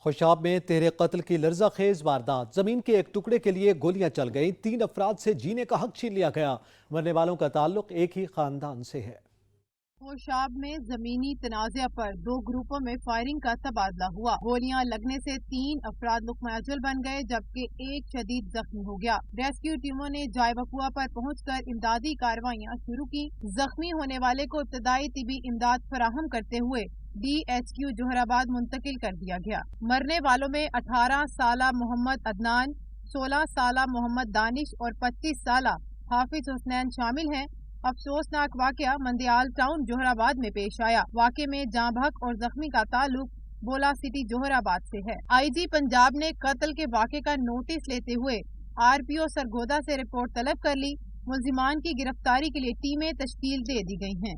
خوشاب میں تہر قتل کی لرزہ خیز واردات، زمین کے ایک ٹکڑے کے لیے گولیاں چل گئیں، 3 افراد سے جینے کا حق چھین لیا گیا۔ مرنے والوں کا تعلق ایک ہی خاندان سے ہے۔ خوشاب میں زمینی تنازع پر 2 گروپوں میں فائرنگ کا تبادلہ ہوا۔ گولیاں لگنے سے 3 افراد لقمہ اجل بن گئے جبکہ ایک شدید زخمی ہو گیا۔ ریسکیو ٹیموں نے جائے وقوع پر پہنچ کر امدادی کارروائیاں شروع کی۔ زخمی ہونے والے کو ابتدائی طبی امداد فراہم کرتے ہوئے DHQ جوہر آباد منتقل کر دیا گیا۔ مرنے والوں میں 18 سالہ محمد عدنان، 16 سالہ محمد دانش اور 25 سالہ حافظ حسنین شامل ہیں۔ افسوسناک واقعہ مندیال ٹاؤن جوہر آباد میں پیش آیا۔ واقعے میں جاں بحق اور زخمی کا تعلق بولا سٹی جوہر آباد سے ہے۔ IG پنجاب نے قتل کے واقعے کا نوٹس لیتے ہوئے RPO سرگودا سے رپورٹ طلب کر لی۔ ملزمان کی گرفتاری کے لیے ٹیمیں تشکیل دے دی گئی ہیں۔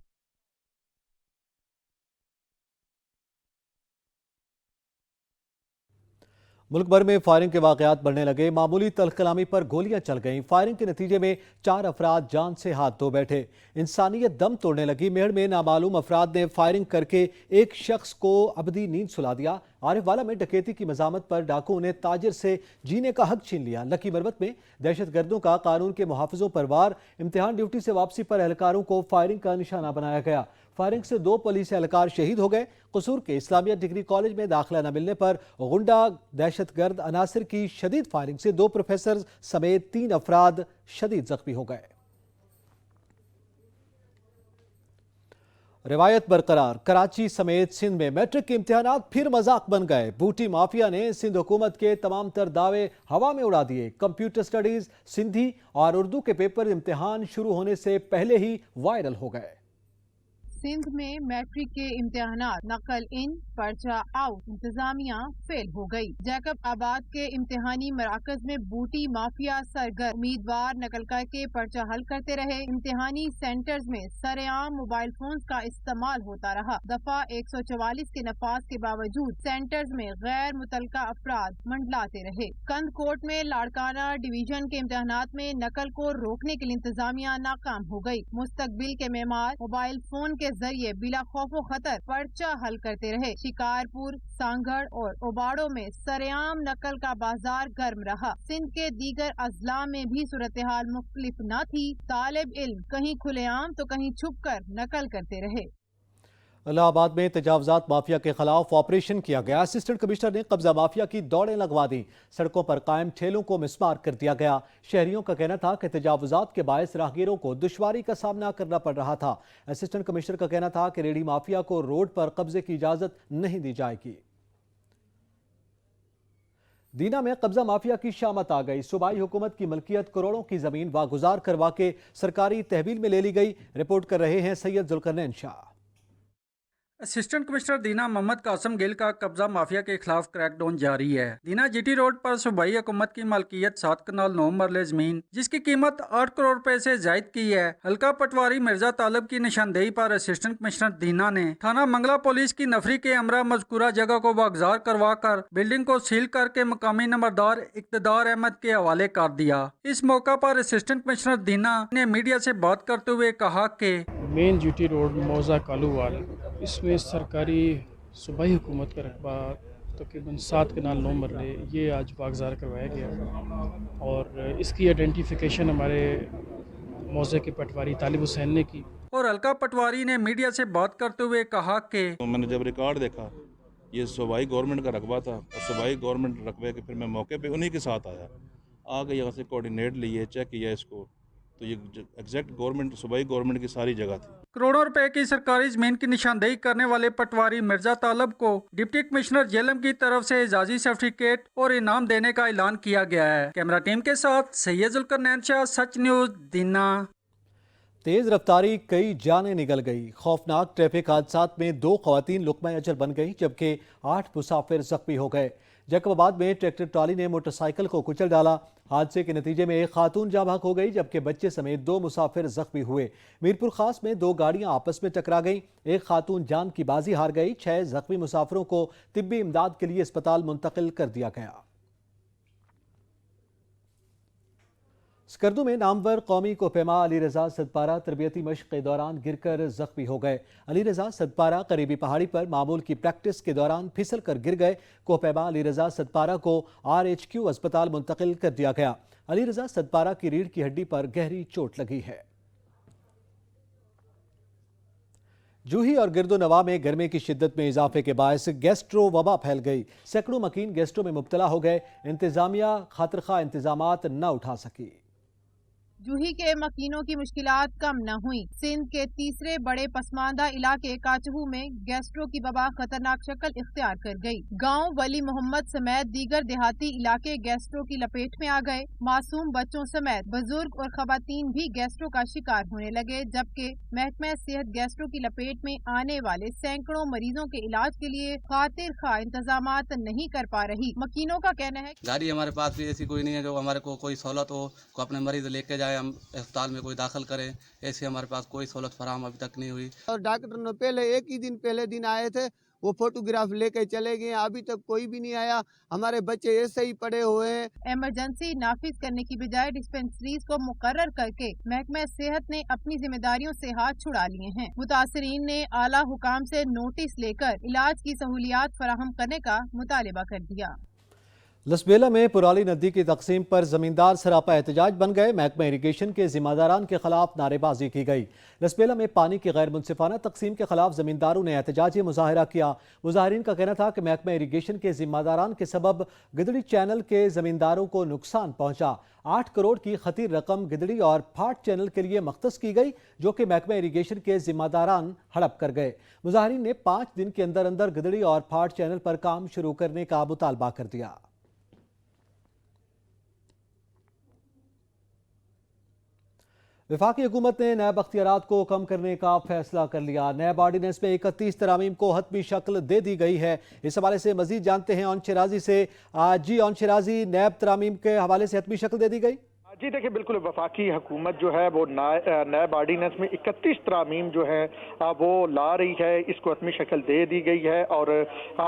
ملک بھر میں فائرنگ کے واقعات بڑھنے لگے، معمولی تلخ کلامی پر گولیاں چل گئیں۔ فائرنگ کے نتیجے میں 4 افراد جان سے ہاتھ دھو بیٹھے۔ انسانیت دم توڑنے لگی۔ میڑ میں نامعلوم افراد نے فائرنگ کر کے ایک شخص کو ابدی نیند سلا دیا۔ عارف والا میں ڈکیتی کی مزاحمت پر ڈاکوؤں نے تاجر سے جینے کا حق چھین لیا۔ لکی مربت میں دہشت گردوں کا قانون کے محافظوں پر وار، امتحان ڈیوٹی سے واپسی پر اہلکاروں کو فائرنگ کا نشانہ بنایا گیا۔ فائرنگ سے 2 پولیس اہلکار شہید ہو گئے۔ قصور کے اسلامیہ ڈگری کالج میں داخلہ نہ ملنے پر غنڈہ دہشت گرد عناصر کی شدید فائرنگ سے 2 پروفیسر سمیت 3 افراد شدید زخمی ہو گئے۔ روایت برقرار، کراچی سمیت سندھ میں میٹرک کے امتحانات پھر مذاق بن گئے۔ بوٹی مافیا نے سندھ حکومت کے تمام تر دعوے ہوا میں اڑا دیے۔ کمپیوٹر سٹڈیز، سندھی اور اردو کے پیپر امتحان شروع ہونے سے پہلے ہی وائرل ہو گئے۔ سندھ میں میٹرک کے امتحانات نقل ان پرچہ آؤٹ، انتظامیہ فیل ہو گئی۔ جیکب آباد کے امتحانی مراکز میں بوٹی مافیا سرگرم، امیدوار نقل کر کے پرچہ حل کرتے رہے۔ امتحانی سینٹرز میں سرعام موبائل فونز کا استعمال ہوتا رہا۔ دفعہ 144 کے نفاذ کے باوجود سینٹرز میں غیر متعلقہ افراد منڈلاتے رہے۔ کند کوٹ میں لاڑکانہ ڈویژن کے امتحانات میں نقل کو روکنے کے لیے انتظامیہ ناکام ہو گئی۔ مستقبل کے معمار موبائل فون کے ذریعے بلا خوف و خطر پرچہ حل کرتے رہے۔ شکارپور، سانگھڑ اور اوباڑوں میں سرعام نقل کا بازار گرم رہا۔ سندھ کے دیگر اضلاع میں بھی صورتحال مختلف نہ تھی۔ طالب علم کہیں کھلے عام تو کہیں چھپ کر نقل کرتے رہے۔ الہ آباد میں تجاوزات مافیا کے خلاف آپریشن کیا گیا۔ اسسٹنٹ کمشنر نے قبضہ مافیا کی دوڑیں لگوا دی۔ سڑکوں پر قائم ٹھیلوں کو مسمار کر دیا گیا۔ شہریوں کا کہنا تھا کہ تجاوزات کے باعث راہگیروں کو دشواری کا سامنا کرنا پڑ رہا تھا۔ اسسٹنٹ کمشنر کا کہنا تھا کہ ریڑھی مافیا کو روڈ پر قبضے کی اجازت نہیں دی جائے گی۔ دینا میں قبضہ مافیا کی شامت آ گئی۔ صوبائی حکومت کی ملکیت کروڑوں کی زمین واگزار کروا کے سرکاری تحویل میں لے لی گئی۔ رپورٹ کر رہے ہیں سید ذوالقرنین شاہ۔ اسسٹنٹ کمشنر دینا محمد قاسم گل کا قبضہ مافیا کے خلاف کریک ڈاؤن جاری ہے۔ دینا GT روڈ پر صوبائی حکومت کی ملکیت 7 کنال 9 مرلے زمین جس کی قیمت 8 کروڑ روپے سے زائد کی ہے، حلقہ پٹواری مرزا طالب کی نشاندہی پر اسسٹنٹ کمشنر دینا نے تھانہ منگلہ پولیس کی نفری کے ہمراہ مذکورہ جگہ کو واگزار کروا کر بلڈنگ کو سیل کر کے مقامی نمبردار اقتدار احمد کے حوالے کر دیا۔ اس موقع پر اسسٹنٹ کمشنر دینا نے میڈیا سے بات کرتے ہوئے کہا کہ مین GT روڈ موزہ کالووال، اس میں سرکاری صوبائی حکومت کا رقبہ تقریباً 7 کنال 9 مرلے یہ آج واگزار کروایا گیا اور اس کی آئیڈینٹیفیکیشن ہمارے موضع کے پٹواری طالب حسین نے کی۔ اور حلقہ پٹواری نے میڈیا سے بات کرتے ہوئے کہا کہ میں نے جب ریکارڈ دیکھا یہ صوبائی گورنمنٹ کا رقبہ تھا اور صوبائی گورنمنٹ رقبے کے پھر میں موقع پہ انہی کے ساتھ آیا، آگے یہاں سے کوارڈینیٹ لیے، چیک کیا اس کو، تو یہ ایگزیکٹ گورنمنٹ صوبائی گورنمنٹ کی ساری جگہ تھی۔ کروڑوں روپے کی سرکاری زمین کی نشاندہی کرنے والے پٹواری مرزا طالب کو ڈپٹی کمشنر جیلم کی طرف سے اعزازی سرٹیفکیٹ اور انعام دینے کا اعلان کیا گیا ہے۔ کیمرہ ٹیم کے ساتھ سید ذوالقرنین شاہ، سچ نیوز، دینا۔ تیز رفتاری کئی جانیں نگل گئی۔ خوفناک ٹریفک حادثات میں 2 خواتین لقمہ اجل بن گئی جبکہ 8 مسافر زخمی ہو گئے۔ جیکب آباد میں ٹریکٹر ٹرالی نے موٹر سائیکل کو کچل ڈالا۔ حادثے کے نتیجے میں ایک خاتون جاں بحق ہو گئی جبکہ بچے سمیت 2 مسافر زخمی ہوئے۔ میرپور خاص میں 2 گاڑیاں آپس میں ٹکرا گئیں، ایک خاتون جان کی بازی ہار گئی۔ 6 زخمی مسافروں کو طبی امداد کے لیے اسپتال منتقل کر دیا گیا۔ स्कर्दू में नामवर कौमी कोपेमा अली रजा सदपारा तरबियती मश्क के दौरान गिरकर जख्मी हो गए। अली रजा सदपारा करीबी पहाड़ी पर मामूल की प्रैक्टिस के दौरान फिसल कर गिर गए। कोपेमा अली रजा सदपारा को RHQ अस्पताल मुंतकिल कर दिया गया। अली रजा सदपारा की रीढ़ की हड्डी पर गहरी चोट लगी है। जूही और गिरदो नवा में गर्मी की शिद्दत में इजाफे के बायस गैस्ट्रो वबा फैल गई। सैकड़ों मकीन गैस्ट्रो में मुब्तला हो गए। इंतजामिया खातिरखा इंतजामात न उठा सकी। जूही के मकीनों की मुश्किलात कम न हुई। सिंध के तीसरे बड़े पसमानदा इलाके काचहू में गैस्ट्रो की वबा खतरनाक शक्ल इख्तियार कर गई। गांव वली मोहम्मद समेत दीगर देहाती इलाके गैस्ट्रो की लपेट में आ गए। मासूम बच्चों समेत बुजुर्ग और खवातीन भी गैस्ट्रो का शिकार होने लगे, जबकि महकमा सेहत गैस्ट्रो की लपेट में आने वाले सैकड़ों मरीजों के इलाज के लिए खातिर खा इंतजामात नहीं कर पा रही। मकीनों का कहना है गाड़ी हमारे पास भी ऐसी कोई नहीं है जो हमारे को कोई सहूलत हो, को अपने मरीज लेके जाए, हम अस्पताल में कोई दाखिल करें, ऐसी हमारे पास कोई सहूलत फराहम अभी तक नहीं हुई। और डॉक्टर ने पहले एक ही दिन पहले दिन आए थे, वो फोटोग्राफ लेके चले गए, अभी तक कोई भी नहीं आया। हमारे बच्चे ऐसे ही पड़े हुए हैं। इमरजेंसी नाफिज करने की बजाय डिस्पेंसरीज को मुकर्रर करके महकमा सेहत ने अपनी जिम्मेदारियों से हाथ छुड़ा लिए हैं। मुतासरीन ने आला हुकाम से नोटिस लेकर इलाज की सहूलियात फराहम करने का मुतालबा कर दिया। लसबेला में पुराली नदी की तकसीम पर जमींदार सरापा एहतजाज बन गए। महकमा इरीगेशन के जिम्मेदारान के खिलाफ नारेबाजी की गई। लसबेला में पानी की गैर मुनसिफाना तकसीम के खिलाफ जमींदारों ने एहतजाजी मुजाहरा किया। मुजाहरीन का कहना था कि महकमा इरीगेशन के जिम्मेदारान के सबब गिदड़ी चैनल के जमींदारों को नुकसान पहुंचा। 8 करोड़ की खतीर रकम गिदड़ी और फाट चैनल के लिए मख्तस की गई, जो कि महकमा इरीगेशन के जिम्मेदारान हड़प कर गए। मुजाहरीन ने 5 दिन के अंदर अंदर गिदड़ी और फाट चैनल पर काम शुरू करने का मुतालबा कर दिया। वफाकी हुकूमत ने नैब अख्तियारात को कम करने का फैसला कर लिया। नैब ऑर्डिनेंस में 31 तरामीम को हतमी शक्ल दे दी गई है। इस हवाले से मजीद जानते हैं ऑन शिराजी से। जी ऑन शिराजी, नैब तरामीम के हवाले से हतमी शक्ल दे दी गई? जी देखिए, बिल्कुल वफाकी हुकूमत जो है वो नैब ऑर्डिनेंस में 31 तरामीम जो है वो ला रही है, इसको हतमी शक्ल दे दी गई है। और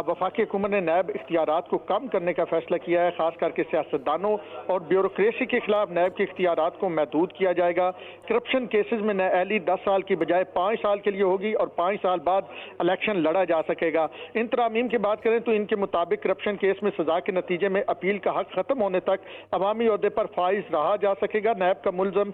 वफाकी हुकूमत ने नैब इख्तियारात को कम करने का फैसला किया है। खास करके सियासतदानों और ब्यूरोक्रेसी के खिलाफ नैब के इख्तियारात को महदूद किया जाएगा। करप्शन केसेस में नैली 10 साल की बजाय 5 साल के लिए होगी और 5 साल बाद इलेक्शन लड़ा जा सकेगा। इन तरामीम की बात करें तो इनके मुताबिक करप्शन केस में सजा के नतीजे में अपील का हक खत्म होने तक अवामी ओहदे पर फाइज रहा जा सकेगा। नैब का मुलजम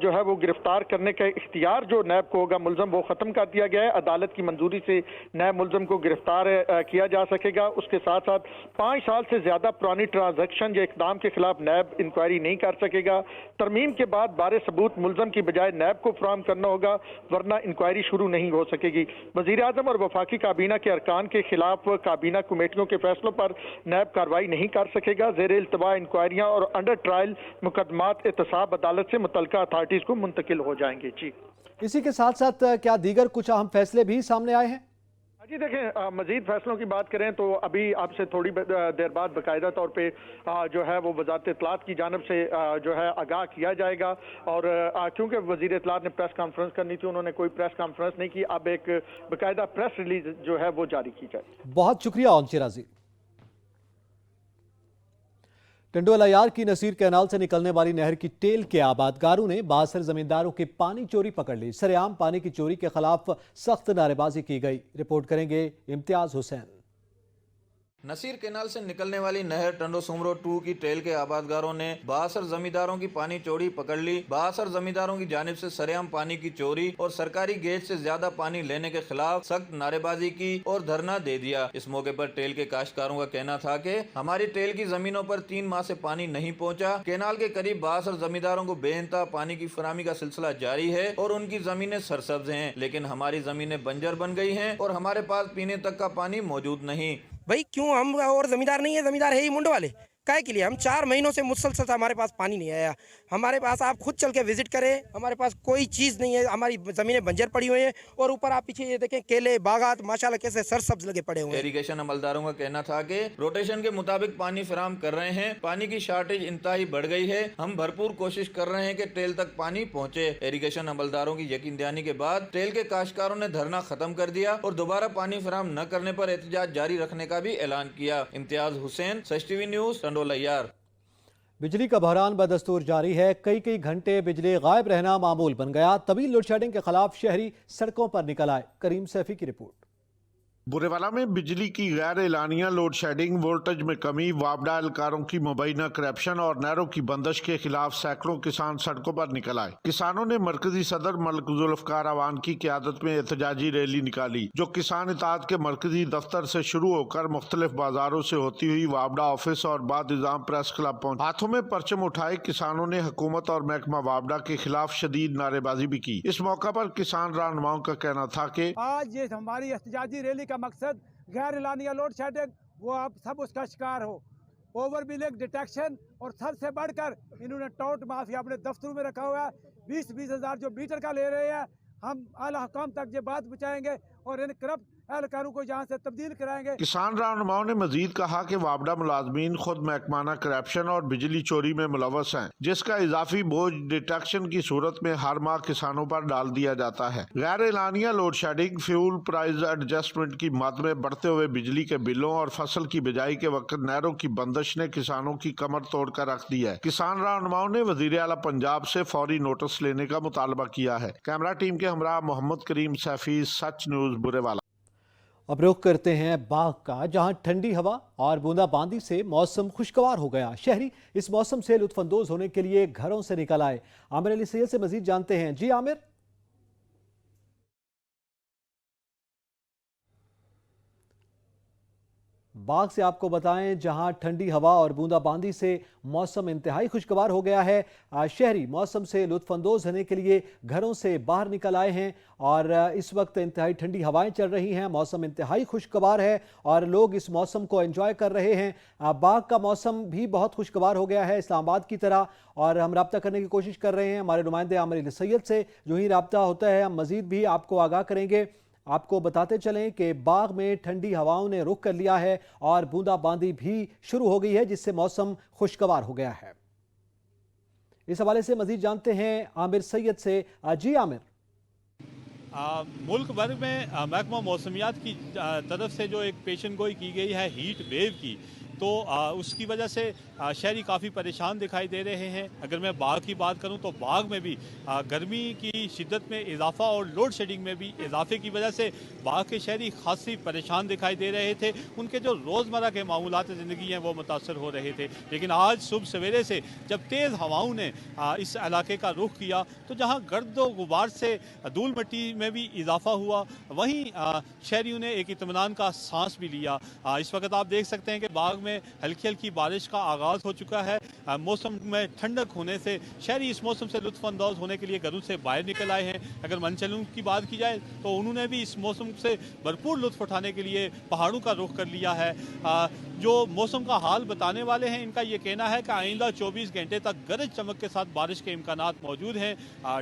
जो है वो गिरफ्तार करने का इख्तियार जो नैब को होगा मुलजम वो खत्म कर दिया गया है। अदालत की मंजूरी से नैब मुलजम को गिरफ्तार किया जा सकेगा। उसके साथ साथ 5 साल से ज्यादा पुरानी ट्रांजैक्शन या इकदाम के खिलाफ नैब इंक्वायरी नहीं कर सकेगा। तरमीम के बाद बारे सबूत मुलजम की बजाय नैब को फराहम करना होगा, वरना इंक्वायरी शुरू नहीं हो सकेगी। वजीर आजम और वफाकी काबीना के अरकान के खिलाफ काबीना कमेटियों के फैसलों पर नैब कार्रवाई नहीं कर सकेगा। ज़ेर इल्तवा इंक्वायरियां और अंडर ट्रायल मुकदमात एहतसाब अदालत से मुतल्लिका अथॉरिटीज को मुंतकिल हो जाएंगे। जी, इसी के साथ साथ क्या दीगर कुछ अहम फैसले भी सामने आए हैं? जी देखें, मजीद फैसलों की बात करें तो अभी आपसे थोड़ी देर बाद बाकायदा तौर पे जो है वो वजारत इत्तलात की जानब से जो है आगाह किया जाएगा। और क्योंकि वजीर इत्तलात ने प्रेस कॉन्फ्रेंस करनी थी, उन्होंने कोई प्रेस कॉन्फ्रेंस नहीं की। अब एक बाकायदा प्रेस रिलीज जो है वो जारी की जाए। बहुत शुक्रिया ऑन शिराजी। टंडोला यार की नसीर कैनाल से निकलने वाली नहर की टेल के आबादगारों ने बासर जमींदारों की पानी चोरी पकड़ ली। सरेआम पानी की चोरी के खिलाफ सख्त नारेबाजी की गई। रिपोर्ट करेंगे इम्तियाज हुसैन। नसीर कैनाल से निकलने वाली नहर टंडो सुमरो 2 की टेल के आबादगारों ने बासर जमींदारों की पानी चोरी पकड़ ली। बासर जमींदारों की जानिब से सरेआम पानी की चोरी और सरकारी गेज से ज्यादा पानी लेने के खिलाफ सख्त नारेबाजी की और धरना दे दिया। इस मौके पर टेल के काश्तकारों का कहना था कि हमारी टेल की जमीनों पर 3 माह से पानी नहीं पहुँचा। कैनाल के करीब बासर जमींदारों को बेइंतहा पानी की फराहमी का सिलसिला जारी है और उनकी जमीनें सरसब्ज हैं, लेकिन हमारी जमीनें बंजर बन गई हैं और हमारे पास पीने तक का पानी मौजूद नहीं। भाई क्यों हम और जमींदार नहीं है? जमींदार है ही मुंड वाले। काय के लिए हम 4 महीनों से मुसलसल हमारे पास पानी नहीं आया। हमारे पास आप खुद चल के विजिट करें, हमारे पास कोई चीज़ नहीं है। हमारी ज़मीनें बंजर पड़ी हुई हैं और ऊपर आप पीछे ये देखें केले बागात माशाल्लाह कैसे सरसब्ज लगे पड़े हुए हैं। इरिगेशन अमलदारों का कहना था कि रोटेशन के मुताबिक पानी फराहम कर रहे हैं। पानी की शार्टेज इंतहाई बढ़ गई है। हम भरपूर कोशिश कर रहे हैं कि टेल तक पानी पहुँचे। इरिगेशन अमलदारों की यकीन दहानी के बाद टेल के काश्तकारों ने धरना खत्म कर दिया और दोबारा पानी फराहम न करने पर एहतजाज जारी रखने का भी ऐलान किया। इम्तियाज हुसैन, सच टीवी न्यूज़, टंडोला यार। बिजली का बहरान बदस्तूर जारी है। कई घंटे बिजली गायब रहना मामूल बन गया। तवील लोड शेडिंग के खिलाफ शहरी सड़कों पर निकल आए। करीम सैफी की रिपोर्ट। बुरेवाला में बिजली की गैर एलानिया लोड शेडिंग, वोल्टेज में कमी, वापडा एहलकारों की मुबैना करप्शन और नहरों की बंदिश के खिलाफ सैकड़ों किसान सड़कों पर निकल आए। किसानों ने मरकजी सदर मलिक जुल्फकार अवान की क़यादत में एहतजाजी रैली निकाली, जो किसान इत्तेहाद के मरकजी दफ्तर से शुरू होकर मुख्तलिफ बाजारों से होती हुई वापडा ऑफिस और बाद निजाम प्रेस क्लब पहुंची। हाथों में परचम उठाए किसानों ने हुकूमत और महकमा वापडा के खिलाफ शदीद नारेबाजी भी की। इस मौका पर किसान रहनुमाओं का कहना था कि आज ये हमारी एहतजाजी रैली का मकसद गैर एलानिया लोड शेडिंग, वो आप सब उसका शिकार हो, ओवर बिलिंग डिटेक्शन और सबसे बढ़कर इन्होंने टॉट माफिया अपने दफ्तरों में रखा हुआ है। 20-20 हज़ार जो मीटर का ले रहे हैं। हम आला हुकाम तक ये बात पहुँचाएंगे और इन करप्ट एहलकारों को यहाँ से तब्दील कराएंगे। किसान रहनुमाओं ने मजीद कहा कि वापडा मुलाजमीन खुद महकमाना करप्शन और बिजली चोरी में मुलव्वस हैं, जिसका इजाफी बोझ डिटेक्शन की सूरत में हर माह किसानों पर डाल दिया जाता है। गैर एलानिया load shedding, fuel price adjustment की मद में बढ़ते हुए बिजली के बिलों और फसल की बिजाई के वक्त नहरों की बंदिश ने किसानों की कमर तोड़ कर रख दी है। किसान रहनुमाओं ने वजीर आला पंजाब से फौरी नोटिस लेने का मुतालबा किया है। कैमरा टीम के हमरा मोहम्मद करीम सैफी, सच न्यूज बुरेवाला। अब रुख करते हैं बाग का, जहां ठंडी हवा और बूंदाबांदी से मौसम खुशगवार हो गया। शहरी इस मौसम से लुत्फानंदोज होने के लिए घरों से निकल आए। आमिर अली सैयद से मजीद जानते हैं। जी आमिर। बाग से आपको बताएं, जहां ठंडी हवा और बूंदाबांदी से मौसम इंतहाई खुशगवार हो गया है। शहरी मौसम से लुत्फानंदोज होने के लिए घरों से बाहर निकल आए हैं और इस वक्त इंतहाई ठंडी हवाएं चल रही हैं। मौसम इंतहाई खुशगवार है और लोग इस मौसम को एंजॉय कर रहे हैं। बाग का मौसम भी बहुत खुशगवार हो गया है इस्लामाबाद की तरह, और हम रब्ता करने की कोशिश कर रहे हैं हमारे नुमाइंदे आमिर अली सैयद से। जो ही रब्ता होता है हम मजीद भी आपको आगाह करेंगे। आपको बताते चलें कि बाग में ठंडी हवाओं ने रुख कर लिया है और बूंदाबांदी भी शुरू हो गई है, जिससे मौसम खुशगवार हो गया है। इस हवाले से मजीद जानते हैं आमिर सैयद से। जी आमिर। मुल्क भर में महकमा मौसमियात की तरफ से जो एक पेशन गोई की गई है हीट वेव की, तो उसकी वजह से शहरी काफ़ी परेशान दिखाई दे रहे हैं। अगर मैं बाग की बात करूं तो बाग में भी गर्मी की शिद्दत में इजाफा और लोड शेडिंग में भी इजाफे की वजह से बाग के शहरी खासी परेशान दिखाई दे रहे थे। उनके जो रोज़मर्रा के मामूलात ज़िंदगी हैं वो मुतासर हो रहे थे। लेकिन आज सुबह सवेरे से जब तेज़ हवाओं ने इस इलाके का रुख किया, तो जहाँ गर्द व गुबार से धूल मिट्टी में भी इजाफा हुआ, वहीं शहरियों ने एक इत्मीनान का सांस भी लिया। इस वक्त आप देख सकते हैं कि बाग में हल्की हल्की बारिश का आगाज़ हो चुका है। मौसम में ठंडक होने से शहरी इस मौसम से लुत्फ़अंदाज़ होने के लिए घरों से बाहर निकल आए हैं। अगर मंचलों की बात की जाए तो उन्होंने भी इस मौसम से भरपूर लुत्फ़ उठाने के लिए पहाड़ों का रुख कर लिया है। जो मौसम का हाल बताने वाले हैं, इनका ये कहना है कि आइंदा 24 घंटे तक गरज चमक के साथ बारिश के इम्कानात मौजूद हैं।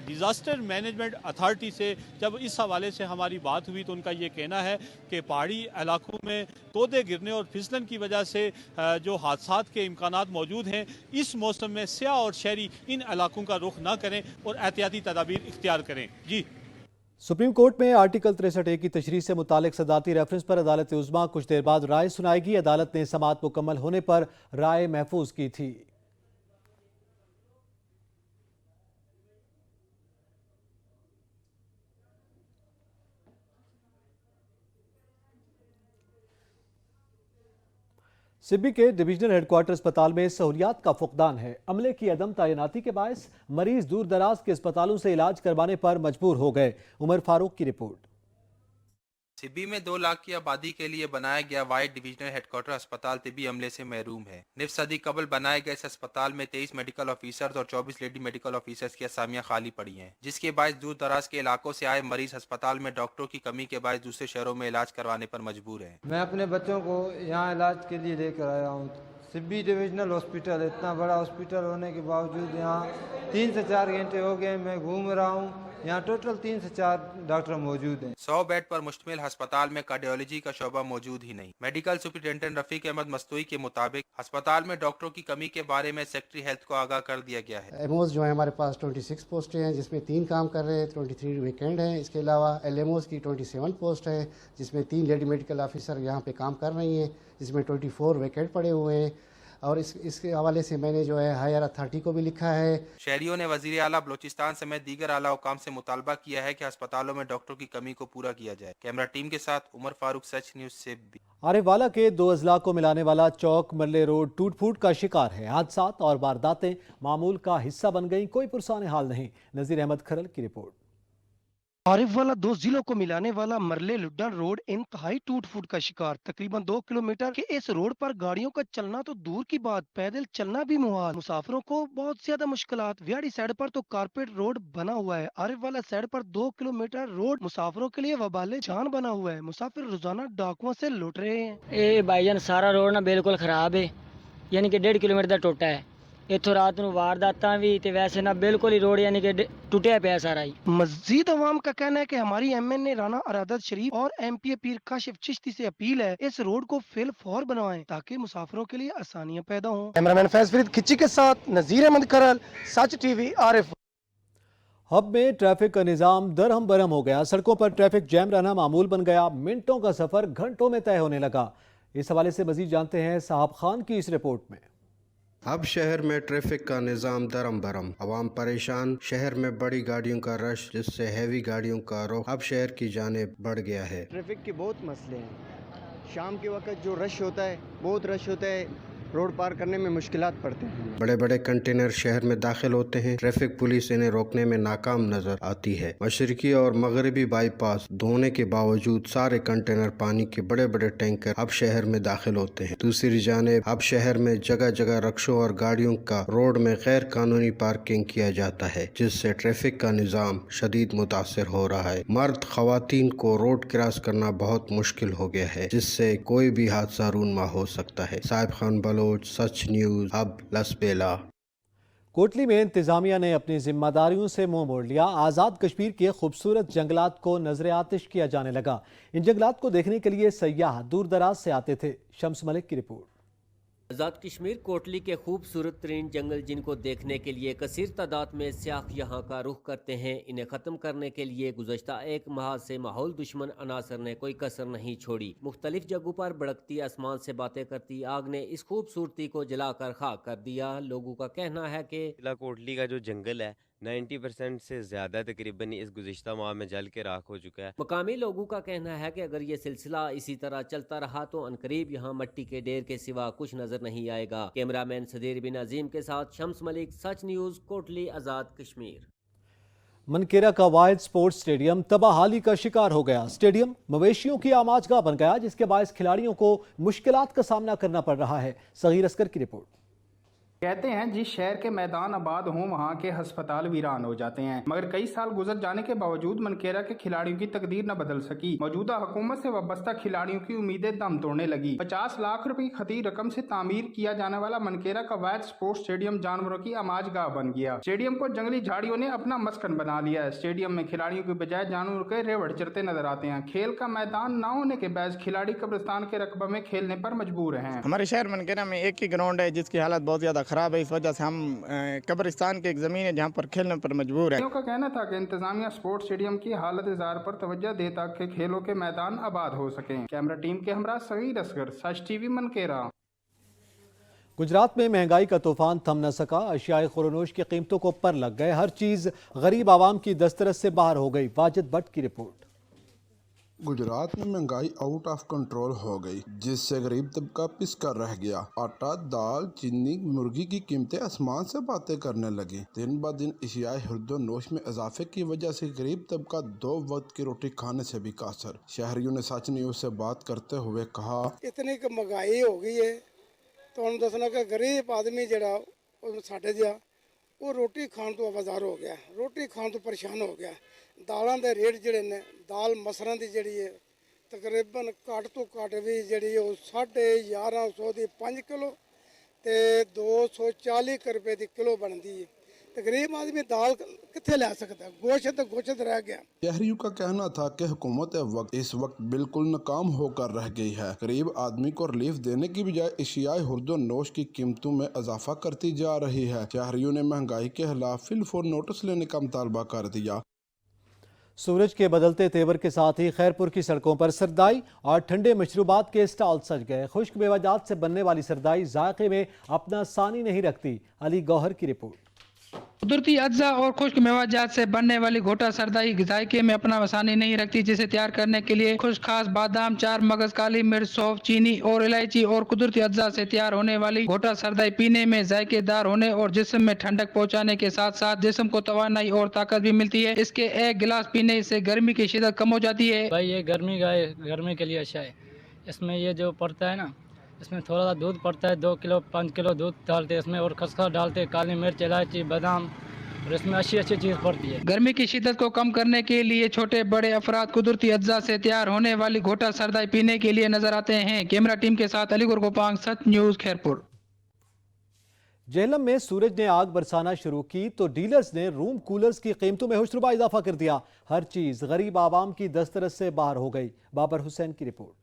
डिज़ास्टर मैनेजमेंट अथॉरिटी से जब इस हवाले से हमारी बात हुई तो उनका ये कहना है कि पहाड़ी इलाकों में तोदे गिरने और फिसलन की वजह से जो हादसात के इम्कानात मौजूद हैं, इस मौसम में सियाह और शहरी इन इलाकों का रुख ना करें और एहतियाती तदाबीर इख्तियार करें। जी। सुप्रीम कोर्ट में आर्टिकल 63A की तशरीह से मुतालिक सदाती रेफरेंस पर अदालत उज़्मा कुछ देर बाद राय सुनाएगी। अदालत ने समाअत मुकम्मल होने पर राय महफूज की थी। सिब्बी के डिविजनल हेडक्वार्टर अस्पताल में सहूलियात का फुकदान है। अमले की अदम तैनाती के बायस मरीज दूर दराज के अस्पतालों से इलाज करवाने पर मजबूर हो गए। उमर फारूक की रिपोर्ट। सिब्बी में 2 लाख की आबादी के लिए बनाया गया वाइड डिविजनल हेडक्वार्टर अस्पताल तिब्बी अमले से महरूम है। निफ सदी कबल बनाए गए इस अस्पताल में 23 मेडिकल ऑफिसर्स और 24 लेडी मेडिकल ऑफिसर्स की असामियां खाली पड़ी हैं, जिसके बायस दूर दराज के इलाकों से आए मरीज अस्पताल में डॉक्टरों की कमी के बायस दूसरे शहरों में इलाज करवाने पर मजबूर है। मैं अपने बच्चों को यहाँ इलाज के लिए लेकर आया हूँ। सिब्बी डिविजनल हॉस्पिटल, इतना बड़ा हॉस्पिटल होने के बावजूद यहाँ 3 से 4 घंटे हो गए मैं घूम रहा हूँ। यहाँ टोटल 3 से 4 डॉक्टर मौजूद हैं। 100 बेड पर मुश्तमिल अस्पताल में कार्डियोलॉजी का शोबा मौजूद ही नहीं। मेडिकल सुपरिटेंडेंट रफीक अहमद मस्तूई के मुताबिक अस्पताल में डॉक्टरों की कमी के बारे में सेक्रेटरी हेल्थ को आगाह कर दिया गया है। एमओस जो है हमारे पास 26 पोस्टें हैं, जिसमें 3 काम कर रहे हैं, 23 वेकेंट हैं। इसके अलावा एलएमओस की 27 पोस्ट है, जिसमें 3 लेडी मेडिकल ऑफिसर यहाँ पे काम कर रही हैं, जिसमें 24 वेकेंट पड़े हुए हैं। और इसके हवाले से मैंने जो है हायर अथॉरिटी को भी लिखा है। शहरियों ने वजीर आला बलोचिस्तान समेत दीगर आला हुकाम से मुतालबा किया है कि अस्पतालों में डॉक्टरों की कमी को पूरा किया जाए। कैमरा टीम के साथ उमर फारूक, सच न्यूज से। आरिफवाला के 2 अजला को मिलाने वाला चौक मरले रोड टूट फूट का शिकार है। हादसात और वारदातें मामूल का हिस्सा बन गईं, कोई पुरसाने हाल नहीं। नजीर अहमद खरल की रिपोर्ट। आरिफवाला 2 जिलों को मिलाने वाला मरले लुड्डा रोड इंतहाई टूट फूट का शिकार। तकरीबन 2 किलोमीटर के इस रोड पर गाड़ियों का चलना तो दूर की बात, पैदल चलना भी मुहाल। मुसाफिरों को बहुत ज्यादा मुश्किलात। वियाड़ी साइड पर तो कारपेट रोड बना हुआ है। आरिफवाला साइड पर 2 किलोमीटर रोड मुसाफिरों के लिए वबाले जान बना हुआ है। मुसाफिर रोजाना डाकुओं से लुट रहे हैं। ये भाईजान सारा रोड ना बिल्कुल खराब है, यानी कि 1.5 किलोमीटर टुटा है। इतों रात ਨੂੰ ਵਾਰਦਾਤਾਂ ਵੀ ਤੇ ਵੈਸੇ ਨਾ ਬਿਲकुल ही रोड यानी कि टूटिया पिया सारा ही। मस्जिद अवाम का कहना है कि हमारी एमएनए राना अरादत शरीफ और एमपी पीर काशिफ चिश्ती से अपील है इस रोड को फिल फौर बनवाएं ताकि मुसाफिरों के लिए आसानियां पैदा हों। कैमरामैन फैज फरीद खिच्ची के साथ नजीर अहमद खरल, सच टीवी, आरिफ। हब में ट्रैफिक का निज़ाम दरहम बरहम हो गया। सड़कों पर ट्रैफिक जैम रहना मामूल बन गया। मिनटों का सफर घंटों में तय होने लगा। इस हवाले से मजीद जानते हैं साहब खान की इस रिपोर्ट में। अब शहर में ट्रैफिक का निज़ाम दरम बरम, आवाम परेशान। शहर में बड़ी गाड़ियों का रश जिससे हैवी गाड़ियों का रुख अब शहर की जानिब बढ़ गया है। ट्रैफिक के बहुत मसले हैं। शाम के वक्त जो रश होता है, बहुत रश होता है, रोड पार करने में मुश्किलात पड़ते हैं। बड़े बड़े कंटेनर शहर में दाखिल होते हैं। ट्रैफिक पुलिस इन्हें रोकने में नाकाम नजर आती है। मशरकी और मगरबी बाईपास धोने के बावजूद सारे कंटेनर पानी के बड़े बड़े टैंकर अब शहर में दाखिल होते हैं। दूसरी जानिब अब शहर में जगह जगह रक्शों और गाड़ियों का रोड में गैर कानूनी पार्किंग किया जाता है जिससे ट्रैफिक का निज़ाम शदीद मुतासर हो रहा है। मर्द खवातीन को रोड क्रॉस करना बहुत मुश्किल हो गया है जिससे कोई भी हादसा रूनमा हो सकता है। साहिब खान बलोच, सच न्यूज, अब लसबेला। कोटली में इंतजामिया ने अपनी जिम्मेदारियों से मुंह मोड़ लिया। आज़ाद कश्मीर के खूबसूरत जंगलात को नजर आतिश किया जाने लगा। इन जंगलात को देखने के लिए सयाह दूर दराज से आते थे। शम्स मलिक की रिपोर्ट। आज़ाद कश्मीर कोटली के खूबसूरत तरीन जंगल जिनको देखने के लिए कसीर तादाद में सियाह यहाँ का रुख करते हैं, इन्हें ख़त्म करने के लिए गुज़श्ता 1 माह से माहौल दुश्मन अनासर ने कोई कसर नहीं छोड़ी। मुख्तलिफ जगहों पर भड़कती आसमान से बातें करती आग ने इस खूबसूरती को जलाकर खाक कर दिया। लोगों का कहना है कि जिला कोटली का जो जंगल है 90% से ज़्यादा तकरीबन इस गुज़िश्ता माह में जल के राख हो चुका है। मकामी लोगों का कहना है कि अगर ये सिलसिला इसी तरह चलता रहा तो अनकरीब यहाँ मिट्टी के ढेर के सिवा कुछ नजर नहीं आएगा। कैमरामैन सदीर बिन अजीम के साथ शम्स मलिक, सच न्यूज़, कोटली, आज़ाद कश्मीर। मनकेरा का वाहिद स्पोर्ट्स स्टेडियम तबाहाली का शिकार हो गया। स्टेडियम मवेशियों की आमाजगाह बन गया जिसके बायस खिलाड़ियों को मुश्किलात का सामना करना पड़ रहा है। सगीर अस्कर की रिपोर्ट। कहते हैं जिस शहर के मैदान आबाद हों वहाँ के अस्पताल वीरान हो जाते हैं, मगर कई साल गुजर जाने के बावजूद मनकेरा के खिलाड़ियों की तकदीर न बदल सकी। मौजूदा हुकूमत से वाबस्ता खिलाड़ियों की उम्मीदें दम तोड़ने लगी। 50 लाख रुपए की खती रकम से तामीर किया जाने वाला मनकेरा का वाहिद स्पोर्ट्स स्टेडियम जानवरों की आमाजगाह बन गया। स्टेडियम को जंगली झाड़ियों ने अपना मस्कन बना लिया है। स्टेडियम में खिलाड़ियों की बजाय जानवरों के रेवड़ चरते नजर आते हैं। खेल का मैदान न होने के बायस खिलाड़ी कब्रिस्तान के रकबे में खेलने पर मजबूर हैं। हमारे शहर मनकेरा में एक ही ग्राउंड है जिसकी हालत बहुत ज्यादा खराब है। इस वजह से हम कब्रिस्तान की एक जमीन है जहाँ पर खेलने पर मजबूर है। का कहना था कि इंतजामिया स्पोर्ट्स स्टेडियम की हालत इज़ार पर तवज्जो दे ताकि खेलों के मैदान आबाद हो सकें। कैमरा टीम के हमरा सगीर असगर, सच टीवी, मनकेरा। गुजरात में महंगाई का तूफान थम न सका। अशियाए खुरनोश की कीमतों को पर लग गए। हर चीज गरीब आवाम की दस्तरस से बाहर हो गई। वाजिद भट्ट की रिपोर्ट। गुजरात में महंगाई आउट ऑफ कंट्रोल हो गई जिससे गरीब तबका पिस कर रह गया। आटा, दाल, चीनी, मुर्गी की कीमतें आसमान से बातें करने लगी। दिन ब दिन एशियाई हुर्दोनोश में इजाफे की वजह से गरीब तबका 2 वक्त की रोटी खाने से भी कासर। शहरियों ने सच न्यूज से बात करते हुए कहा, इतनी महंगाई हो गई है तो हम दसना कि गरीब आदमी जरा साढ़े जहा वो रोटी खान तो आवाजार हो गया, रोटी खान तो परेशान हो गया। दालों के रेट जड़े ने, दाल मसरां की जी है तकरीबन घट तो घट भी जी 1150 की 5 किलो तो 240 रुपए की किलो बनती है। तो गरीब आदमी दाल कितने लै सकता है, गोश्त रह गया। शहरियों का कहना था कि हुकूमत इस वक्त बिल्कुल नाकाम होकर रह गई है। गरीब आदमी को रिलीफ देने की बजाय एशियाई हुर्दोनोश की कीमतों में इजाफा करती जा रही है। शहरियों ने महंगाई के खिलाफ फिलफौर नोटिस लेने का मुतालबा कर दिया। सूरज के बदलते तेवर के साथ ही खैरपुर की सड़कों पर सरदाई और ठंडे मशरूबात के स्टॉल सज गए। खुश्क मेवाजात से बनने वाली सरदाई जायके में अपना सानी नहीं रखती। अली गौहर की रिपोर्ट। कुदरती अज्जा और खुश्क मेवाजात से बनने वाली घोटा सरदाई जायके में अपना वसानी नहीं रखती, जिसे तैयार करने के लिए खुश्क खास बादाम, 4 मगज, काली मिर्च, सौंफ, चीनी और इलायची और कुदरती अज्जा से तैयार होने वाली घोटा सरदाई पीने में जायकेदार होने और जिस्म में ठंडक पहुंचाने के साथ साथ जिस्म को तवानाई और ताकत भी मिलती है। इसके एक गिलास पीने से गर्मी की शिद्दत कम हो जाती है। भाई ये गर्मी के लिए अच्छा है। इसमें ये जो पड़ता है ना, इसमें थोड़ा सा दूध पड़ता है, 2 किलो 5 किलो दूध डालते हैं इसमें और खसखस डालते हैं, काली मिर्च, इलायची, बादाम और इसमें अच्छी चीज़ पड़ती है। गर्मी की शिद्दत को कम करने के लिए छोटे बड़े अफराद कुदरती अज्जा से तैयार होने वाली घोटा सरदाई पीने के लिए नजर आते हैं। कैमरा टीम के साथ अली गोपांग, सच न्यूज़, खैरपुर। जेहलम में सूरज ने आग बरसाना शुरू की तो डीलर्स ने रूम कूलर्स की कीमतों में होशरुबा इजाफा कर दिया। हर चीज़ गरीब आवाम की दस्तरस से बाहर हो गई। बाबर हुसैन की रिपोर्ट।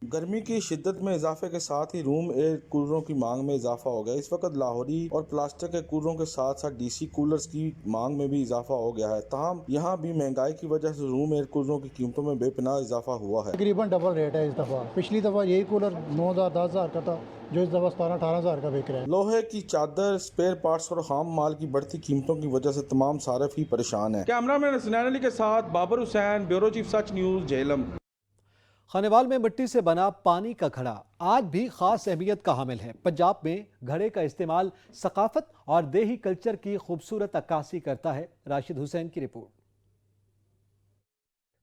गर्मी की शिद्दत में इजाफे के साथ ही रूम एयर कूलरों की मांग में इजाफा हो गया। इस वक्त लाहौरी और प्लास्टिक के कूलरों के साथ साथ डीसी कूलर्स की मांग में भी इजाफा हो गया है। ताहम यहाँ भी महंगाई की वजह से रूम एयर कूलरों की कीमतों में बेपनाह इजाफा हुआ है। तकरीबन डबल रेट है इस दफा। पिछली दफा यही कूलर 9,000 10,000 का था, जो इस दफा 17-18,000 का बिक रहा है। लोहे की चादर, स्पेयर पार्ट्स और खाम माल की बढ़ती कीमतों की वजह से तमाम सारिफ ही परेशान है। कैमरामैन हसनैन अली के साथ बाबर हुसैन, ब्यूरो चीफ, सच न्यूज़, जेहलम। खानेवाल में मिट्टी से बना पानी का घड़ा आज भी खास अहमियत का हामिल है। पंजाब में घड़े का इस्तेमाल सकाफत और देही कल्चर की खूबसूरत अक्कासी करता है। राशिद हुसैन की रिपोर्ट।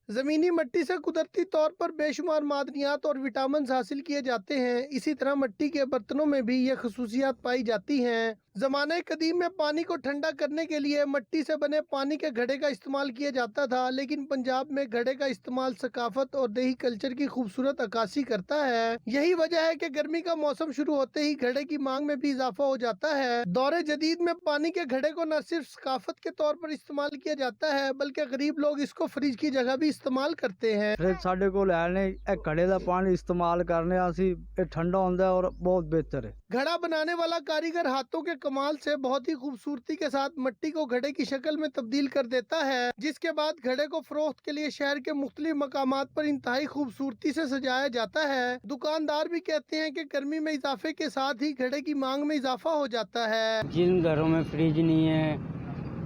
ज़मीनी मिट्टी से कुदरती तौर पर बेशुमार मादनियात और विटामिन हासिल किए जाते हैं। इसी तरह मिट्टी के बर्तनों में भी ये खसूसियात पाई जाती हैं। ज़माने कदीम में पानी को ठंडा करने के लिए मिट्टी से बने पानी के घड़े का इस्तेमाल किया जाता था, लेकिन पंजाब में घड़े का इस्तेमाल सकाफत और देही कल्चर की खूबसूरत अक्कासी करता है। यही वजह है कि गर्मी का मौसम शुरू होते ही घड़े की मांग में भी इजाफा हो जाता है। दौरे जदीद में पानी के घड़े को न सिर्फ सकाफत के तौर पर इस्तेमाल किया जाता है, बल्कि गरीब लोग इसको फ्रिज की जगह भी इस्तेमाल करते हैं। साढ़े को घड़े का पानी इस्तेमाल करने ठंडा होता है और बहुत बेहतर है। घड़ा बनाने वाला कारीगर हाथों के कमाल से बहुत ही खूबसूरती के साथ मिट्टी को घड़े की शक्ल में तब्दील कर देता है, जिसके बाद घड़े को फरोख्त के लिए शहर के मुख्तलिफ मकामात पर इंतहाई खूबसूरती से सजाया जाता है। दुकानदार भी कहते हैं कि गर्मी में इजाफे के साथ ही घड़े की मांग में इजाफा हो जाता है। जिन घरों में फ्रिज नहीं है,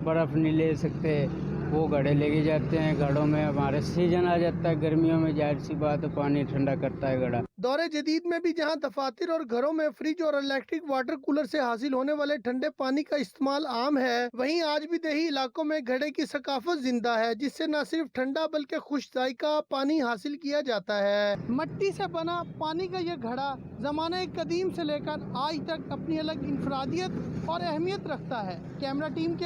बर्फ नहीं ले सकते, वो घड़े लेके जाते हैं। घड़ों में हमारे सीजन आ जाता है गर्मियों में, जाहिर सी बात है पानी ठंडा करता है घड़ा। दौरे जदीद में भी जहां दफातर और घरों में फ्रिज और इलेक्ट्रिक वाटर कूलर से हासिल होने वाले ठंडे पानी का इस्तेमाल आम है, वहीं आज भी देही इलाकों में घड़े की सकाफत जिंदा है, जिससे न सिर्फ ठंडा बल्कि खुश जायका पानी हासिल किया जाता है। मिट्टी से बना पानी का यह घड़ा जमाने कदीम से लेकर आज तक अपनी अलग इंफरादियत और अहमियत रखता है। कैमरा टीम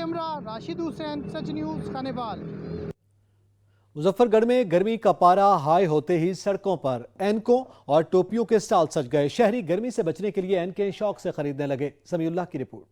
राशिद हुसैन, सच न्यूज़, खानेवाल। मुजफ्फरगढ़ में गर्मी का पारा हाई होते ही सड़कों पर एनकों और टोपियों के स्टॉल सज गए। शहरी गर्मी से बचने के लिए एनके शौक से खरीदने लगे। समीउल्लाह की रिपोर्ट।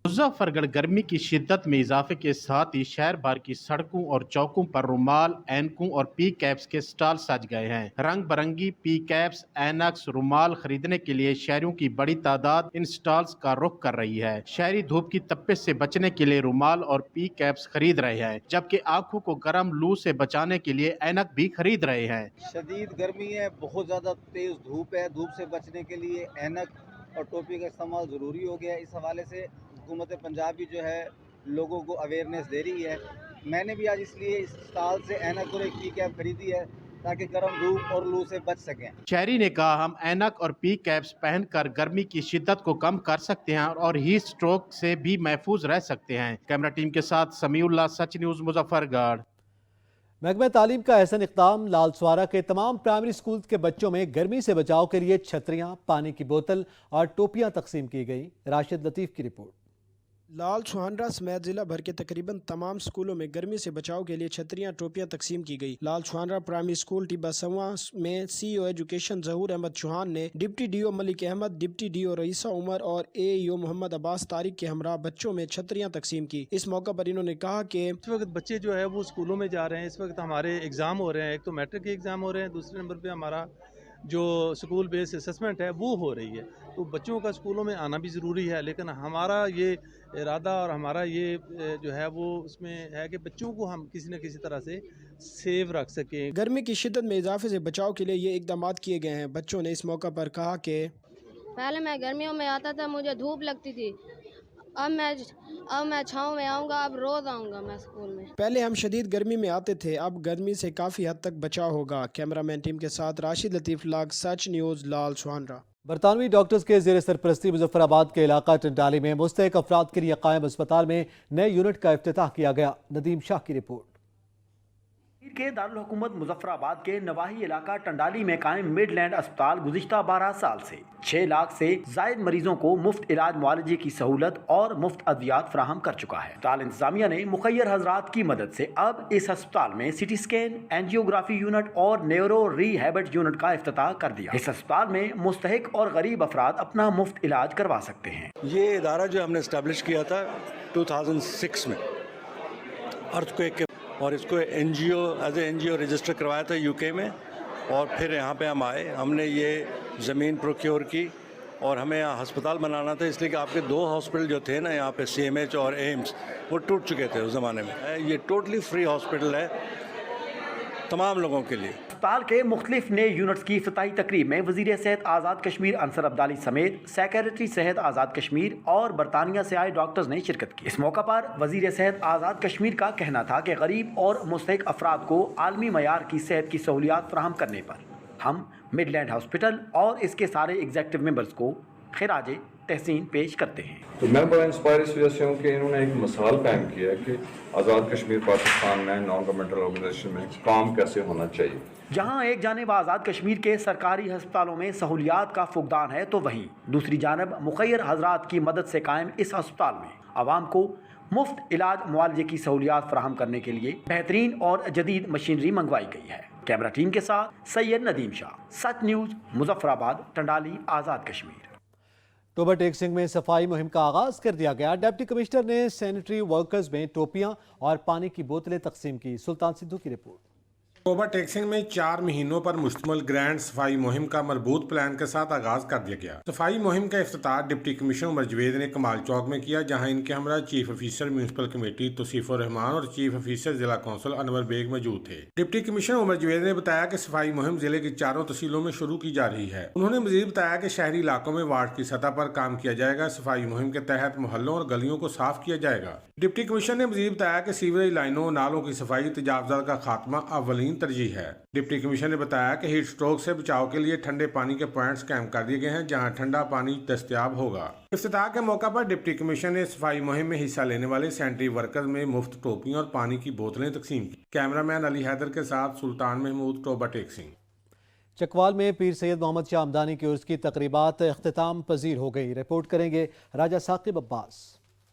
मुजफ्फरगढ़ गर्मी की शिद्दत में इजाफे के साथ ही शहर भर की सड़कों और चौकों पर रुमाल, एनकों और पी कैप्स के स्टॉल सज गए हैं। रंग बिरंगी पी कैप्स, एनक्स, रुमाल खरीदने के लिए शहरियों की बड़ी तादाद इन स्टॉल्स का रुख कर रही है। शहरी धूप की तपिश से बचने के लिए रुमाल और पी कैप्स खरीद रहे हैं, जबकि आंखों को गर्म लू से बचाने के लिए ऐनक भी खरीद रहे हैं। शदीद गर्मी है, बहुत ज्यादा तेज धूप है, धूप से बचने के लिए ऐनक और टोपी का इस्तेमाल जरूरी हो गया है। इस हवाले से हुकूमत पंजाब भी जो है लोगों को अवेयरनेस दे रही है। मैंने भी आज इसलिए इस स्टॉल से ऐनक और एक पी कैप खरीदी है ताकि गर्म धूप और लू से बच सकें। शहरी ने कहा, हम ऐनक और पी कैप्स पहनकर गर्मी की शिद्दत को कम कर सकते हैं और हीट स्ट्रोक से भी महफूज रह सकते हैं। कैमरा टीम के साथ समीउल्लाह, सच न्यूज़, मुजफ्फरगढ़। महकमा तालीम का एहसन इक़दाम। लालसवारा के तमाम प्राइमरी स्कूल के बच्चों में गर्मी से बचाव के लिए छतरियाँ, पानी की बोतल और टोपियाँ तकसीम की गई। राशिद लतीफ़ की रिपोर्ट। लाल सुहानरा समेत जिला भर के तकरीबन तमाम स्कूलों में गर्मी से बचाव के लिए छतरियां, टोपियां तकसीम की गई। लाल सुहानरा प्राइमरी स्कूल टिब्बा सवा में CEO एजुकेशन जहूर अहमद चौहान ने deputy DO Malik Ahmad, deputy DO Raisa Umar और AEO मोहम्मद अब्बास तारिक के हमरा बच्चों में छतरियां तकसीम की। इस मौका पर इन्होंने कहा कि इस वक्त बच्चे जो है वो स्कूलों में जा रहे हैं। इस वक्त हमारे एग्ज़ाम हो रहे हैं, एक तो मैट्रिक के एग्ज़ाम हो रहे हैं, दूसरे नंबर पर हमारा जो स्कूल बेस असेसमेंट है वो हो रही है। तो बच्चों का स्कूलों में आना भी ज़रूरी है, लेकिन हमारा ये इरादा और हमारा ये जो है वो उसमें है कि बच्चों को हम किसी न किसी तरह से सेव रख सकें। गर्मी की शिद्दत में इजाफे से बचाव के लिए ये इकदाम किए गए हैं। बच्चों ने इस मौका पर कहा कि पहले मैं गर्मियों में आता था, मुझे धूप लगती थी, अब मैं छाँव में आऊँगा, अब रोज़ आऊँगा मैं स्कूल में। पहले हम शदीद गर्मी में आते थे, अब गर्मी से काफ़ी हद तक बचाव होगा। कैमरामैन टीम के साथ राशिद लतीफ़ लाग, सच न्यूज़, लाल सुहानरा। बरतानवी डॉक्टर्स के ज़ेर सरपरस्ती मुजफ्फराबाद के इलाका टंडाली में मुस्तहक अफराद के लिए कायम अस्पताल में नए यूनिट का इफ्तिताह किया गया। नदीम शाह की रिपोर्ट। के दारुल हुकूमत मुजफ्फराबाद के नवाही इलाका टंडाली में कायम मिडलैंड अस्पताल गुज़िश्ता 12 साल से 6 लाख से जायद मरीजों को मुफ्त इलाज मुआलजे की सहूलत और मुफ्त अद्वियात फराहम कर चुका है। अस्पताल इंतजामिया ने मुखैर हजरात की मदद से अब इस अस्पताल में सिटी स्कैन, एंजियोग्राफी यूनिट और न्यूरो रिहैबिट यूनिट का इफ्तिताह कर दिया। इस अस्पताल में मुस्तहिक और गरीब अफराद अपना मुफ्त इलाज करवा सकते हैं। ये इदारा जो हमने इस्टेब्लिश किया था 2006 में अर्थक्वेक के, और इसको एज ए एनजीओ रजिस्टर करवाया था यूके में, और फिर यहाँ पे हम आए, हमने ये ज़मीन प्रोक्योर की और हमें यहाँ अस्पताल बनाना था, इसलिए कि आपके 2 हॉस्पिटल जो थे ना यहाँ पे CMH और एम्स वो टूट चुके थे उस ज़माने में। ये टोटली फ्री हॉस्पिटल है तमाम लोगों के लिए। अस्पताल के मुख्तलिफ नए यूनिट्स की इफ्तिताही तकरीब में वज़ीर सेहत आज़ाद कश्मीर अंसर अब्दाली समेत सेक्रेटरी सेहत आज़ाद कश्मीर और बरतानिया से आए डॉक्टर्स ने शिरकत की। इस मौका पर वज़ीर सेहत आज़ाद कश्मीर का कहना था कि गरीब और मुस्तहिक अफराद को आलमी मयार की सेहत की सहूलियात फराहम करने पर हम मिडलैंड हॉस्पिटल और इसके सारे एग्जीक्यूटिव मेंबर्स को खिराज तहसीन पेश करते हैं। तो मैं बड़ा इंस्पायर इस वजह से हूँ कि इन्होंने एक मिसाल कायम की है कि आज़ाद कश्मीर पाकिस्तान में नॉन गवर्नमेंटल ऑर्गेनाइजेशन में काम कैसे होना चाहिए। जहां एक जानिब आज़ाद कश्मीर के सरकारी अस्पतालों में सहूलियात का फुकदान है, तो वहीं दूसरी जानब मुखैर हजरात की मदद से कायम इस अस्पताल में आवाम को मुफ्त इलाज मुआलजे की सहूलियात फराहम करने के लिए बेहतरीन और जदीद मशीनरी मंगवाई गई है। कैमरा टीम के साथ सैयद नदीम शाह, सच न्यूज़, मुजफ्फराबाद, टंडाली, आज़ाद कश्मीर। टोबा टेक्सिंग में सफाई मुहिम का आगाज कर दिया गया। डिप्टी कमिश्नर ने सैनिटरी वर्कर्स में टोपियां और पानी की बोतलें तकसीम की। सुल्तान सिद्धू की रिपोर्ट। टोबा टेक्सिंग में 4 महीनों पर मुश्तमिल ग्रैंड सफाई मुहिम का मरबूत प्लान के साथ आगाज कर दिया गया। सफाई मुहिम का इफ्तिताह डिप्टी कमिश्नर उमर जवेद ने कमाल चौक में किया, जहां इनके हमरा chief officer municipal committee Tauseefur Rehman और चीफ ऑफिसर जिला कौंसिल अनवर बेग मौजूद थे। डिप्टी कमिश्नर उमर जवेद ने बताया कि सफाई मुहिम जिले की 4 तहसीलों में शुरू की जा रही है। उन्होंने मजीद बताया कि शहरी इलाकों में वार्ड की सतह पर काम किया जाएगा। सफाई मुहिम के तहत मोहल्लों और गलियों को साफ किया जाएगा। डिप्टी कमिश्नर ने मजीद बताया कि सीवरेज लाइनों, नालों की सफाई, तेजाबजात का खात्मा अव्वलीन तरजीह है। डिप्टी कमिश्नर ने बताया कि हीट स्ट्रोक से बचाव के लिए ठंडे पानी के पॉइंट्स कायम कर दिए गए हैं, जहां ठंडा पानी दस्तयाब होगा। इफ्तिताह के मौका पर डिप्टी कमिश्नर ने सफाई मुहिम में हिस्सा लेने वाले सैनिटरी वर्कर्स में मुफ्त टोपियां और पानी की बोतलें तकसीम की। कैमरामैन अली हैदर के साथ सुल्तान महमूद, टोबा टेक्सिंग। चकवाल में पीर सैयद मोहम्मद शाह हमदानी की उर्स की तकरीबात इख्तिताम पजीर हो गई। रिपोर्ट करेंगे राजा साकिब अब्बास।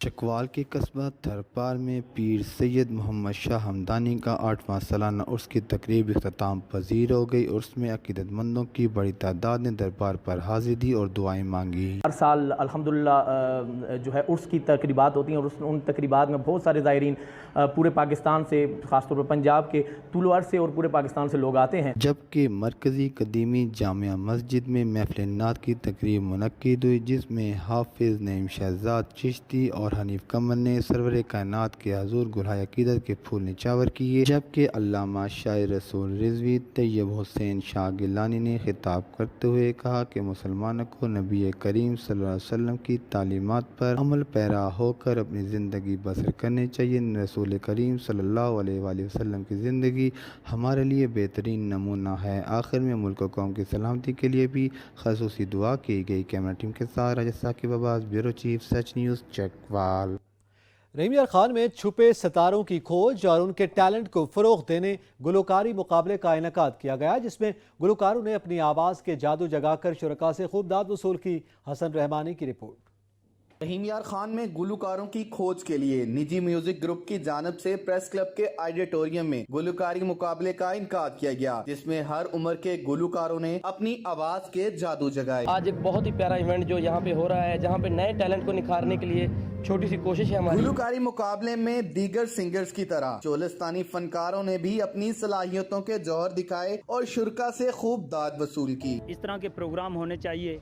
चकवाल के कस्बा थरपार में पीर सैयद मोहम्मद शाह हमदानी का 8वां सालाना उर्स की तकरीब इख्तिताम पजीर हो गई। उर्स में अकीदतमंदों की बड़ी तादाद ने दरबार पर हाजिरी दी और दुआएं मांगी। हर साल अल्हम्दुलिल्लाह जो है उर्स की तकरीबात होती हैं और उन तकरीबात में बहुत सारे ज़ायरीन पूरे पाकिस्तान से, ख़ासतौर पर पंजाब के तुलो अर्ज़ से और पूरे पाकिस्तान से लोग आते हैं। जबकि मरकज़ी कदीमी जामिया मस्जिद में महफ़िल नात की तकरीब मुनक्किद हुई, जिसमें हाफिज़ नईम शहजाद चिश्ती और हनीफ कमर ने सरवर कायनात के हजूर गुलहाय अकीदत के फूल निछावर किए। जबकि अल्लामा शायर रसूल रिजवी तैयब हुसैन शाह गिलानी ने खिताब करते हुए कहा कि मुसलमानों को नबी करीम सल्लल्लाहु अलैहि वसल्लम की तालीमात पर अमल पैरा होकर अपनी ज़िंदगी बसर करनी चाहिए। रसूल करीम सल्लल्लाहु अलैहि वसल्लम की ज़िंदगी हमारे लिए बेहतरीन नमूना है। आखिर में मुल्क और कौम की सलामती के लिए भी ख़ुसूसी दुआ की गई। कैमरा टीम के साथ राजा साकिब अब्बास, ब्यूरो चीफ, सच न्यूज़, चकवाल। रेमियर खान में छुपे सितारों की खोज और उनके टैलेंट को फ़रोग़ देने गुलकारी मुकाबले का इनेकाद किया गया, जिसमें गुलकारों ने अपनी आवाज़ के जादू जगाकर शुरका से खूब दाद वसूल की। हसन रहमानी की रिपोर्ट। رحیم یار خان میں گلوکاروں کی کھوج کے لیے نجی میوزک گروپ کی جانب سے پریس کلب کے آڈیٹوریم میں گلوکاری مقابلے کا انعقاد کیا گیا، جس میں ہر عمر کے گلوکاروں نے اپنی آواز کے جادو جگائے۔ آج ایک بہت ہی پیارا ایونٹ جو یہاں پہ ہو رہا ہے، جہاں پہ نئے ٹیلنٹ کو نکھارنے کے لیے چھوٹی سی کوشش ہے ہماری۔ گلوکاری مقابلے میں دیگر سنگرز کی طرح چولستانی فنکاروں نے بھی اپنی صلاحیتوں کے جوہر دکھائے اور شرکا سے خوب داد وصول کی۔ اس طرح کے پروگرام ہونے چاہیے،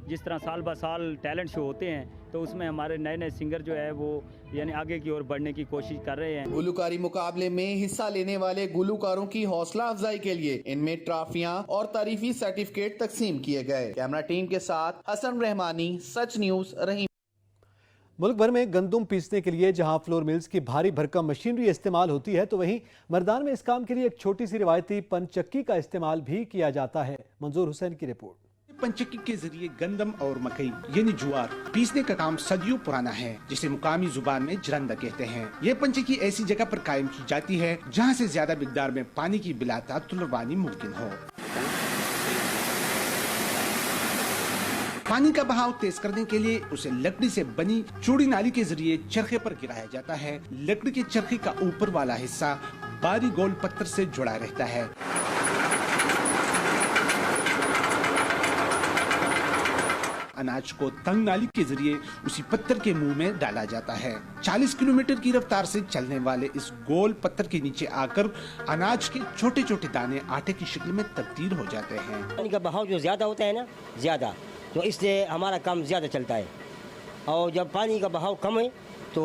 جس طرح سال بہ سال ٹیلنٹ شو ہوتے ہیں، تو اس میں ہمارے نئے نئے سنگر جو ہے وہ یعنی آگے کی اور بڑھنے کی کوشش کر رہے ہیں۔ گلوکاری مقابلے میں حصہ لینے والے گلوکاروں کی حوصلہ افزائی کے لیے ان میں ٹرافیاں اور تعریفی سرٹیفکیٹ تقسیم کیے گئے۔ کیمرہ ٹیم کے ساتھ حسن رحمانی، سچ نیوز، رحیم۔ ملک بھر میں گندم پیسنے کے لیے جہاں فلور ملز کی بھاری بھرکم مشینری استعمال ہوتی ہے، تو وہیں مردان میں اس کام کے لیے ایک چھوٹی سی روایتی پن چکی کا استعمال بھی کیا جاتا ہے۔ منظور حسین کی رپورٹ۔ پنچکی کے ذریعے گندم اور مکئی یعنی جوار پیسنے کا کام صدیوں پرانا ہے، جسے مقامی زبان میں جرندہ کہتے ہیں۔ یہ پنچکی ایسی جگہ پر قائم کی جاتی ہے جہاں سے زیادہ مقدار میں پانی کی بلا تعطل روانی ممکن ہو۔ پانی کا بہاؤ تیز کرنے کے لیے اسے لکڑی سے بنی چوڑی نالی کے ذریعے چرخے پر گرایا جاتا ہے۔ لکڑی کے چرخے کا اوپر والا حصہ باری گول پتھر سے جڑا رہتا ہے۔ اناج کو تنگ نالی کے ذریعے اسی پتھر کے منہ میں ڈالا جاتا ہے۔ 40 کلومیٹر کی رفتار سے چلنے والے اس گول پتھر کے نیچے آ کر اناج کے چھوٹے چھوٹے دانے آٹے کی شکل میں تبدیل ہو جاتے ہیں۔ پانی کا بہاؤ جو زیادہ ہوتا ہے نا، زیادہ تو اس سے ہمارا کام زیادہ چلتا ہے، اور جب پانی کا بہاؤ کم ہے تو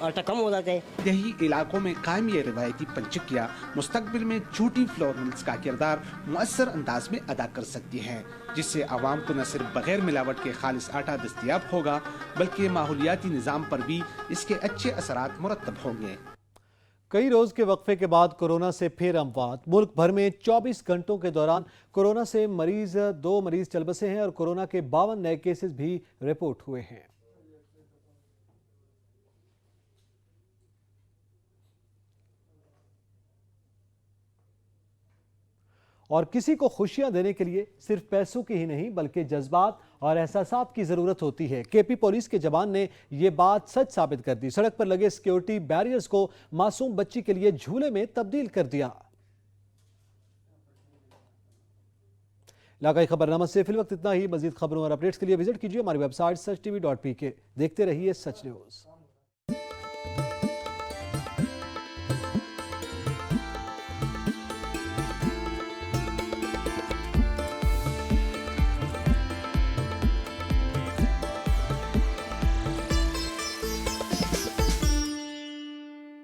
آٹا کم ہو جاتا ہے۔ دیہی علاقوں میں قائم یہ روایتی پنچکیاں مستقبل میں چھوٹی فلور ملز کا کردار مؤثر انداز میں ادا کر سکتی ہیں، جس سے عوام کو نہ صرف بغیر ملاوٹ کے خالص آٹا دستیاب ہوگا بلکہ ماحولیاتی نظام پر بھی اس کے اچھے اثرات مرتب ہوں گے۔ کئی روز کے وقفے کے بعد کورونا سے پھر اموات۔ ملک بھر میں 24 گھنٹوں کے دوران کورونا سے 2 مریض چل بسے ہیں اور کورونا کے 52 نئے کیسز بھی رپورٹ ہوئے ہیں۔ اور کسی کو خوشیاں دینے کے لیے صرف پیسوں کی ہی نہیں بلکہ جذبات اور احساسات کی ضرورت ہوتی ہے۔ کے پی پولیس کے جوان نے یہ بات سچ ثابت کر دی۔ سڑک پر لگے سیکیورٹی بیریئرز کو معصوم بچی کے لیے جھولے میں تبدیل کر دیا۔ علاقائی خبرنامہ سے فی الوقت اتنا ہی۔ مزید خبروں اور اپڈیٹس کے لیے وزٹ کیجیے ہماری ویب سائٹ sach tv.pk۔ دیکھتے رہیے سچ نیوز۔